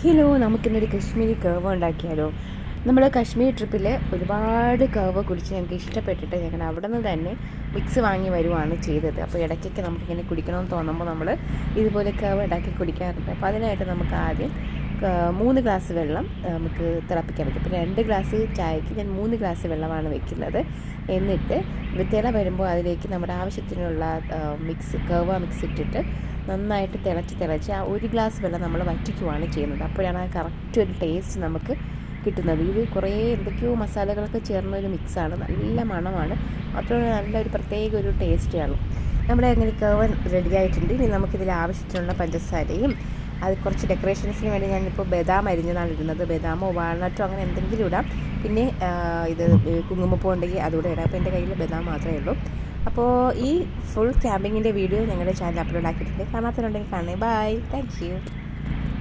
Hello, നമുക്കിന്നൊരു Kashmiri curve ഉണ്ടാക്കിയാലോ? നമ്മൾ കശ്മീർ ട്രിപ്പിൽ ഒരുപാട് കർവ് കുടിച്ച് ഞങ്ങൾക്ക് ഇഷ്ടപ്പെട്ടിട്ട് ഞങ്ങൾ അവിടെ നിന്ന് തന്നെ മിക്സ് വാങ്ങി വരുവാണ് ചെയ്തത്. അപ്പോൾ ഇടയ്ക്കൊക്കെ നമുക്കിങ്ങനെ കുടിക്കണമെന്ന് തോന്നുമ്പോൾ നമ്മൾ ഇതുപോലെ കർവ് ഉണ്ടാക്കി കുടിക്കാറുണ്ട്. അപ്പോൾ അതിനായിട്ട് നമുക്ക് ആദ്യം 3 ഗ്ലാസ് വെള്ളം നമുക്ക് തിളപ്പിക്കാൻ പറ്റും. ഇപ്പോൾ 2 ഗ്ലാസ് ചായക്ക് ഞാൻ 3 ഗ്ലാസ് വെള്ളമാണ് വെക്കുന്നത്. എന്നിട്ട് തിള വരുമ്പോൾ അതിലേക്ക് നമ്മുടെ ആവശ്യത്തിനുള്ള കർവ മിക്സ് ഇട്ടിട്ട് നന്നായിട്ട് തിളച്ച് ആ 1 ഗ്ലാസ് വെള്ളം നമ്മൾ വറ്റിക്കുവാണ് ചെയ്യുന്നത്. അപ്പോഴാണ് ആ കറക്റ്റ് ഒരു ടേസ്റ്റ് നമുക്ക് കിട്ടുന്നത്. ഇത് കുറേ എന്തൊക്കെയോ മസാലകളൊക്കെ ചേർന്നൊരു മിക്സാണ്, നല്ല മണമാണ്, മാത്രമല്ല നല്ലൊരു പ്രത്യേക ഒരു ടേസ്റ്റാണ്. നമ്മുടെ അങ്ങനെ കർവ് റെഡി ആയിട്ടുണ്ട്. ഇനി നമുക്കിതിൽ ആവശ്യത്തിനുള്ള പഞ്ചസാരയും അത് കുറച്ച് ഡെക്കറേഷൻസിന് വേണ്ടി ഞാനിപ്പോൾ ബദാം അരിഞ്ഞതാണ് ഇടുന്നത്. ബദാമോ വാൾനട്ടോ അങ്ങനെ എന്തെങ്കിലും ഇടാം. പിന്നെ ഇത് കുങ്കുമപ്പൂ ഉണ്ടെങ്കിൽ അതുകൂടെ ഇടാം. അപ്പോൾ എൻ്റെ കയ്യിൽ ബദാം മാത്രമേ ഉള്ളൂ. അപ്പോൾ ഈ ഫുൾ ക്യാമ്പിങ്ങിൻ്റെ വീഡിയോ ഞങ്ങളുടെ ചാനൽ അപ്ലോഡ് ആക്കിയിട്ടുണ്ട്. കാണാത്തവരുണ്ടെങ്കിൽ കാണണേ. Bye, thank U.